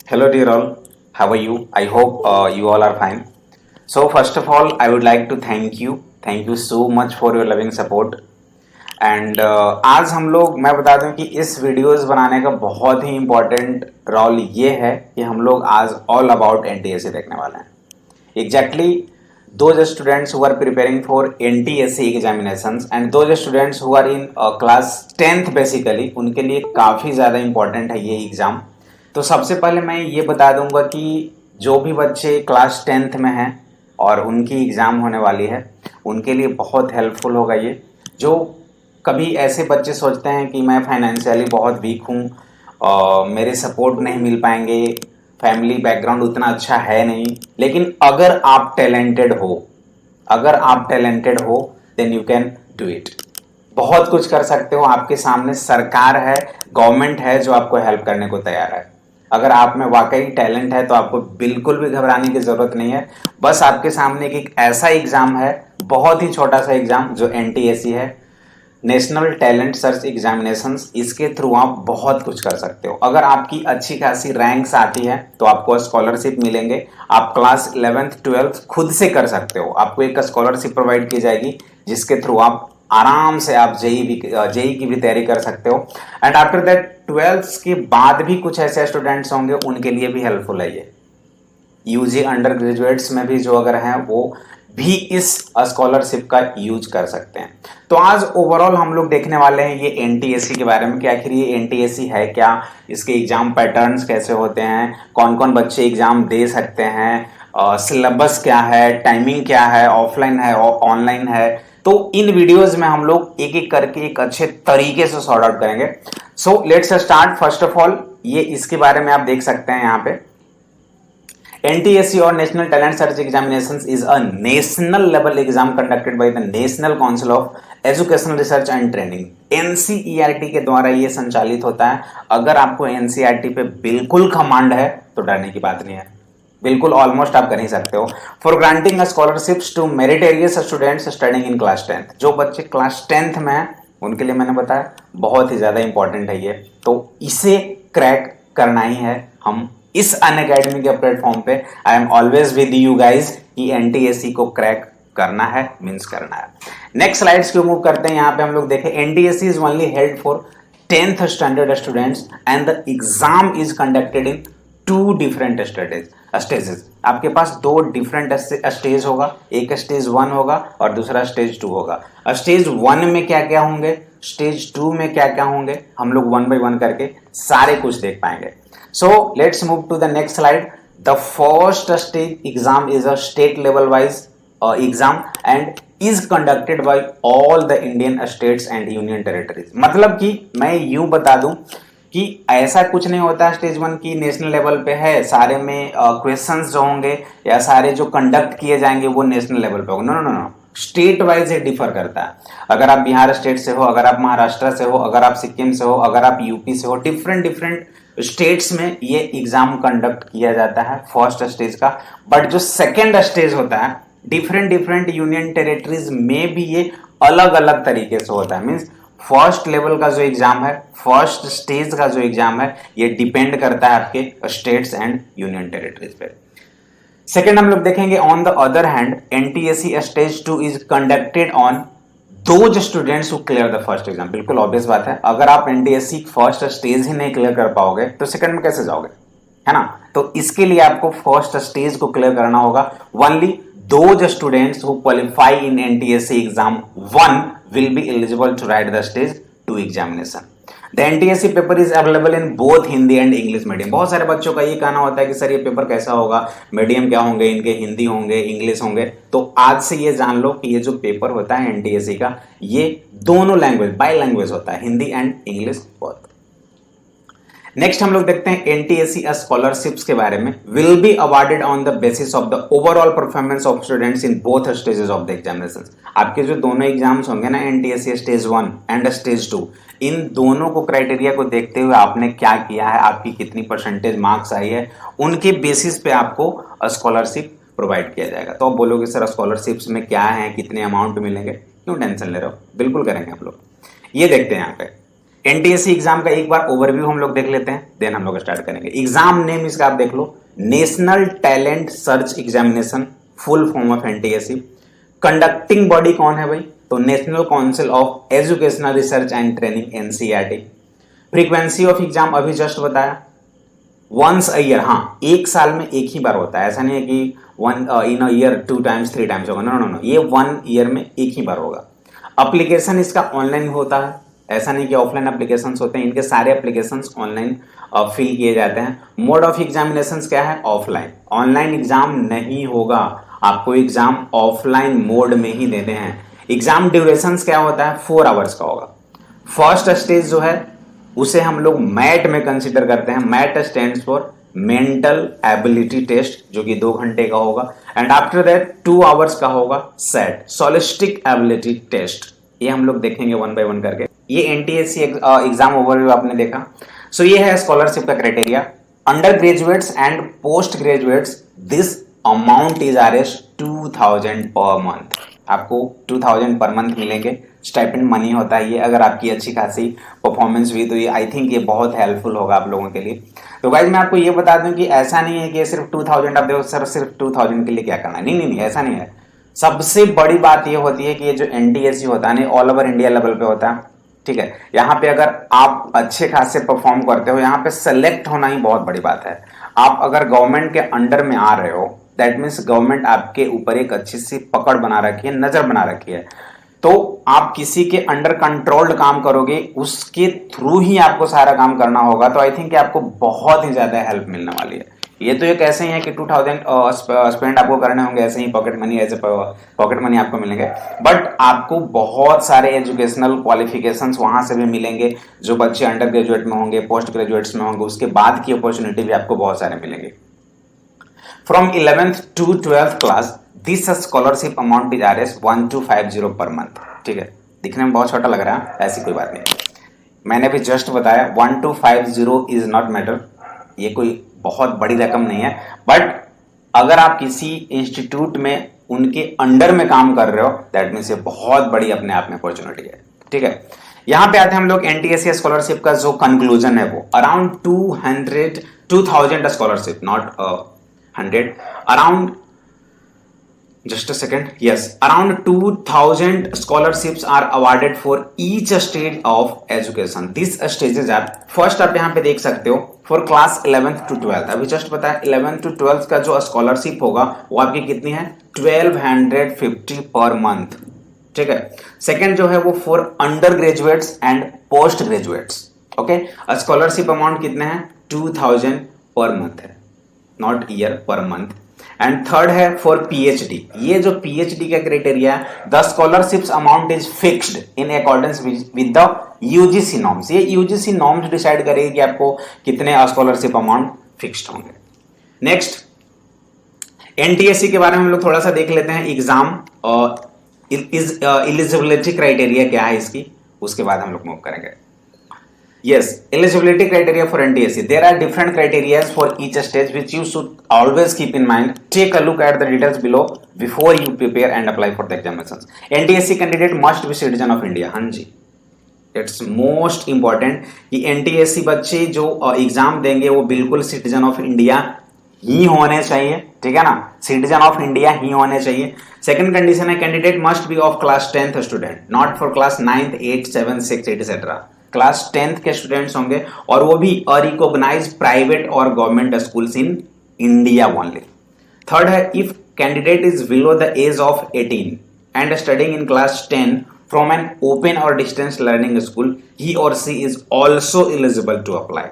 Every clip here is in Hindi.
Hello, dear all. How are you? I hope you all are fine. So, first of all, I would like to thank you. Thank you so much for your loving support. And आज हम लोग मैं बता दूं कि इस वीडियोस बनाने का बहुत ही इम्पोर्टेंट रोल ये है कि हम लोग आज ऑल अबाउट एनटीएससी देखने वाले हैं exactly those students who are preparing for NTSC examinations and those students who are in class 10th basically उनके लिए काफ़ी ज़्यादा इम्पोर्टेंट है ये एग्ज़ाम। तो सबसे पहले मैं ये बता दूंगा कि जो भी बच्चे क्लास 10th में हैं और उनकी एग्ज़ाम होने वाली है उनके लिए बहुत हेल्पफुल होगा ये। जो कभी ऐसे बच्चे सोचते हैं कि मैं फाइनेंशियली बहुत वीक हूँ, मेरे सपोर्ट नहीं मिल पाएंगे, फैमिली बैकग्राउंड उतना अच्छा है नहीं, लेकिन अगर आप टैलेंटेड हो then you can do it. बहुत कुछ कर सकते हो। आपके सामने सरकार है, गवर्नमेंट है जो आपको हेल्प करने को तैयार है। अगर आप में वाकई टैलेंट है तो आपको बिल्कुल भी घबराने की जरूरत नहीं है। बस आपके सामने एक ऐसा एग्जाम है, बहुत ही छोटा सा एग्जाम जो एनटीएससी है, नेशनल टैलेंट सर्च एग्जामिनेशंस। इसके थ्रू आप बहुत कुछ कर सकते हो। अगर आपकी अच्छी खासी रैंक्स आती है तो आपको स्कॉलरशिप मिलेंगे। आप क्लास 11th 12th खुद से कर सकते हो। आपको एक स्कॉलरशिप प्रोवाइड की जाएगी जिसके थ्रू आप आराम से आप जेई की भी तैयारी कर सकते हो। एंड आफ्टर दैट 12th के बाद भी कुछ ऐसे स्टूडेंट्स होंगे उनके लिए भी हेल्पफुल है ये। यूजी अंडर ग्रेजुएट्स में भी जो अगर हैं वो भी इस स्कॉलरशिप का यूज कर सकते हैं। तो आज ओवरऑल हम लोग देखने वाले हैं ये एनटीएससी के बारे में कि आखिर ये एनटीएससी है क्या, इसके एग्जाम पैटर्न्स कैसे होते हैं, कौन कौन बच्चे एग्जाम दे सकते हैं, सिलेबस क्या है, टाइमिंग क्या है, ऑफलाइन है ऑनलाइन है। तो इन वीडियोस में हम लोग एक एक करके एक अच्छे तरीके से सॉर्ट आउट करेंगे। So let's start. First of all ये इसके बारे में आप देख सकते हैं यहाँ पे, NTSC or National Talent Search Examinations is a national level exam conducted by the National Council of Educational Research and Training। NCERT के द्वारा ये संचालित होता है। अगर आपको NCERT पे बिल्कुल कमांड है तो डरने की बात नहीं है, बिल्कुल ऑलमोस्ट आप कर ही सकते हो। For granting scholarships to meritorious students studying in class 10th। जो बच्चे क्लास 10th में हैं उनके लिए मैंने बताया बहुत ही ज्यादा इंपॉर्टेंट है ये। तो इसे क्रैक करना ही है। हम इस अनअकैडमी के प्लेटफॉर्म पे I am always with you guys कि एनटीएससी को क्रैक करना है, मींस करना है। नेक्स्ट स्लाइड्स को मूव करते हैं। यहाँ पे हम लोग देखें NTSC is only held for 10th standard students and the exam is conducted in 2 different stages. आपके पास 2 डिफरेंट स्टेज होगा, एक स्टेज 1 होगा और दूसरा स्टेज 2 होगा। स्टेज 1 में क्या क्या होंगे, स्टेज 2 में क्या क्या होंगे, हम लोग 1 by 1 करके सारे कुछ देख पाएंगे। So let's move to the next slide. The first stage exam is a state level wise exam and is conducted by all the Indian states and union territories। मतलब कि मैं यूं बता दूं कि ऐसा कुछ नहीं होता स्टेज 1 की नेशनल लेवल पे है, सारे में क्वेश्चंस जो होंगे या सारे जो कंडक्ट किए जाएंगे वो नेशनल लेवल पे होंगे। No no no, state wise ये डिफर करता है। अगर आप बिहार स्टेट से हो, अगर आप महाराष्ट्र से हो, अगर आप सिक्किम से हो, अगर आप यूपी से हो, डिफरेंट स्टेट्स में ये एग्जाम कंडक्ट किया जाता है फर्स्ट स्टेज का। बट जो सेकेंड स्टेज होता है डिफरेंट यूनियन टेरिटरीज में भी ये अलग अलग तरीके से होता है। मींस फर्स्ट लेवल का जो एग्जाम है, फर्स्ट स्टेज का जो एग्जाम है, ये डिपेंड करता है आपके स्टेट्स एंड यूनियन टेरिटरीज पे। सेकेंड हम लोग देखेंगे on the other hand NTSC stage 2 is conducted on those students who clear the first exam. बिल्कुल ऑब्वियस बात है, अगर आप एनटीएससी फर्स्ट स्टेज ही नहीं क्लियर कर पाओगे तो सेकंड में कैसे जाओगे, है ना। तो इसके लिए आपको फर्स्ट स्टेज को क्लियर करना होगा। Only those students who qualify in NTSC exam 1 will be eligible to write the stage 2 examination. The NTSC paper is available in both Hindi and English medium. बहुत सारे बच्चों का ये कहना होता है कि सर ये पेपर कैसा होगा, मीडियम क्या होंगे इनके, हिंदी होंगे, इंग्लिश होंगे। तो आज से ये जान लो कि ये जो पेपर होता है एनटीएससी का ये दोनों लैंग्वेज, बाई लैंग्वेज होता है, Hindi and English both. Next हम लोग देखते हैं एनटीएससी स्कॉलरशिप्स के बारे में। Will be awarded on the basis of the overall performance of students in both stages of the examination. आपके जो दोनों एग्जाम्स होंगे ना, एनटीएससी स्टेज 1 एंड स्टेज 2, इन दोनों को क्राइटेरिया को देखते हुए आपने क्या किया है, आपकी कितनी परसेंटेज मार्क्स आई है, उनके बेसिस पे आपको स्कॉलरशिप प्रोवाइड किया जाएगा। तो आप बोलोगे सर स्कॉलरशिप्स में क्या है, कितने अमाउंट मिलेंगे, क्यों टेंशन ले रहे हो, बिल्कुल करेंगे हम लोग। ये देखते हैं यहाँ पे एनटीएससी एग्जाम का एक बार ओवरव्यू हम लोग देख लेते हैं, देन हम लोग स्टार्ट करेंगे। एग्जाम नेम इसका आप देख लो, national talent search examination, full form of NTSC. Conducting body कौन है भाई, तो national council of educational research and training NCERT. Frequency of exam अभी जस्ट बताया, वंस अ ईयर, हाँ एक साल में एक ही बार होता है, ऐसा नहीं है कि one in a year 2 times 3 times होगा, नो नो नो, ये 1 ईयर में एक ही बार होगा। एप्लीकेशन इसका ऑनलाइन होता है, ऐसा नहीं कि ऑफलाइन एप्लीकेशंस होते हैं, इनके सारे एप्लीकेशंस ऑनलाइन फिल किए जाते हैं। मोड ऑफ एग्जामिनेशंस क्या है, ऑफलाइन, ऑनलाइन एग्जाम नहीं होगा, आपको एग्जाम ऑफलाइन मोड में ही देने हैं। एग्जाम ड्यूरेशंस क्या होता है, 4 आवर्स का होगा। फर्स्ट स्टेज जो है उसे हम लोग मैट में कंसिडर करते हैं, MAT stands for mental ability test, जो कि 2 घंटे का होगा, एंड आफ्टर दैट 2 आवर्स का होगा सेट, सोलिस्टिक एबिलिटी टेस्ट। ये हम लोग देखेंगे 1 by 1 करके। ये एनटीएससी एग्जाम ओवरव्यू आपने देखा। सो ये है स्कॉलरशिप का criteria. Under graduates and post graduates, this amount is RS 2000 per month, आपको 2000 पर मंथ मिलेंगे। स्टाइपेंड मनी होता है ये, अगर आपकी अच्छी खासी परफॉर्मेंस हुई तो ये आई थिंक ये बहुत हेल्पफुल होगा आप लोगों के लिए। तो गाइज मैं आपको ये बता दूं कि ऐसा नहीं है कि सिर्फ 2000 आप देखो सर सिर्फ 2000 के लिए क्या करना है, नहीं नहीं नहीं, ऐसा नहीं है। सबसे बड़ी बात ये होती है कि ये जो एनटीएससी होता है ना, ऑल ओवर इंडिया लेवल पे होता है, ठीक है। यहाँ पे अगर आप अच्छे खासे परफॉर्म करते हो, यहाँ पे सेलेक्ट होना ही बहुत बड़ी बात है। आप अगर गवर्नमेंट के अंडर में आ रहे हो, दैट मीन्स गवर्नमेंट आपके ऊपर एक अच्छी सी पकड़ बना रखी है, नजर बना रखी है, तो आप किसी के अंडर कंट्रोल्ड काम करोगे, उसके थ्रू ही आपको सारा काम करना होगा। तो आई थिंक आपको बहुत ही ज्यादा हेल्प मिलने वाली है। ये तो एक ऐसे ही है कि 2000 स्पेंड आपको करने होंगे, ऐसे ही pocket money, as a pocket money आपको मिलेंगे, बट आपको बहुत सारे एजुकेशनल क्वालिफिकेशंस वहां से भी मिलेंगे। जो बच्चे अंडर ग्रेजुएट में होंगे, पोस्ट ग्रेजुएट्स में होंगे, उसके बाद की अपॉर्चुनिटी भी आपको बहुत सारे मिलेंगे। From 11th to 12th class, this scholarship amount is RS 1250 per month, ठीक है। दिखने में बहुत छोटा लग रहा है, ऐसी कोई बात नहीं। मैंने भी जस्ट बताया 1250 इज नॉट मैटर, ये कोई बहुत बड़ी रकम नहीं है, बट अगर आप किसी इंस्टीट्यूट में उनके अंडर में काम कर रहे हो, दैट मीन्स ये बहुत बड़ी अपने आप में अपॉर्चुनिटी है, ठीक है। यहां पे आते हैं हम लोग एनटीएससी स्कॉलरशिप का जो कंक्लूजन है वो around 2000 scholarship, not 100, around just a second, yes, around 2000 scholarships are awarded for each stage of education. These stages are, first आप यहाँ पे देख सकते हो for class 11th to 12th, अभी जस्ट बताया 11th to 12th का जो स्कॉलरशिप होगा वो आपकी कितनी है, 1250 पर मंथ, ठीक है। सेकेंड जो है वो for under graduates and post graduates, okay. Scholarship amount कितने हैं, 2000 पर मंथ है, not year, per month. And third है फॉर पीएचडी, ये जो पीएचडी का क्राइटेरिया है, the scholarships amount is fixed in accordance with the UGC norms. ये यूजीसी नॉर्म्स डिसाइड करेगी कि आपको कितने स्कॉलरशिप अमाउंट फिक्स्ड होंगे। नेक्स्ट एनटीएससी के बारे में हम लोग थोड़ा सा देख लेते हैं। एग्जाम एलिजिबिलिटी क्राइटेरिया क्या है इसकी, उसके बाद हम लोग मूव करेंगे। Yes, eligibility criteria for NTSC. There are different criteria for each stage which you should always keep in mind. Take a look at the details below before you prepare and apply for the examinations. NTSC candidate must be citizen of India. हाँ जी, it's most important कि NTSC बच्चे जो एग्जाम देंगे वो बिल्कुल सिटीजन ऑफ इंडिया ही होने चाहिए, ठीक है ना, सिटीजन ऑफ इंडिया ही होने चाहिए। सेकंड कंडीशन है candidate must be of class 10th student, not for class 9th 8th 7th 6th etcetera. Class 10th के स्टूडेंट्स होंगे और वो भी अरिकॉग्नाइज प्राइवेट और government schools in India only. Third है if candidate is below the age of 18 and studying in class 10 from an open और डिस्टेंस लर्निंग स्कूल, ही और she is also eligible to apply.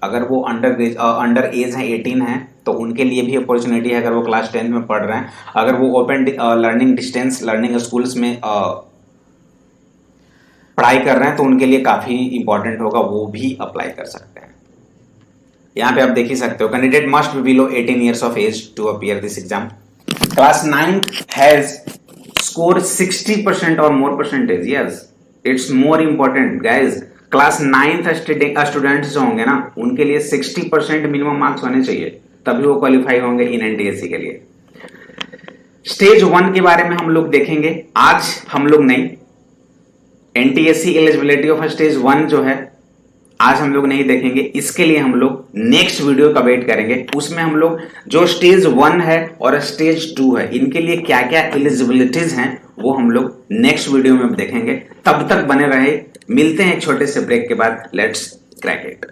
अगर वो अंडर एज है 18 है तो उनके लिए भी अपॉर्चुनिटी है अगर वो क्लास 10 में पढ़ रहे हैं। अगर वो open learning distance learning schools में पढ़ाई कर रहे हैं तो उनके लिए काफी इंपॉर्टेंट होगा, वो भी अप्लाई कर सकते हैं। यहां पे आप देख ही सकते हो candidate must be below 18 years of age to appear this exam. Class 9 has scored 60% or more percentage. Yes, it's more important guys. Class 9th students जो होंगे ना उनके लिए 60% मिनिमम मार्क्स होने चाहिए, तभी वो क्वालिफाई होंगे इन एनटीएससी के लिए। स्टेज 1 के बारे में हम लोग देखेंगे आज, हम लोग नहीं, एनटीएससी एलिजिबिलिटी ऑफ स्टेज 1 जो है आज हम लोग नहीं देखेंगे, इसके लिए हम लोग नेक्स्ट वीडियो का वेट करेंगे। उसमें हम लोग जो स्टेज 1 है और स्टेज 2 है इनके लिए क्या क्या एलिजिबिलिटीज हैं वो हम लोग नेक्स्ट वीडियो में देखेंगे। तब तक बने रहे, मिलते हैं एक छोटे से ब्रेक के बाद। Let's crack it.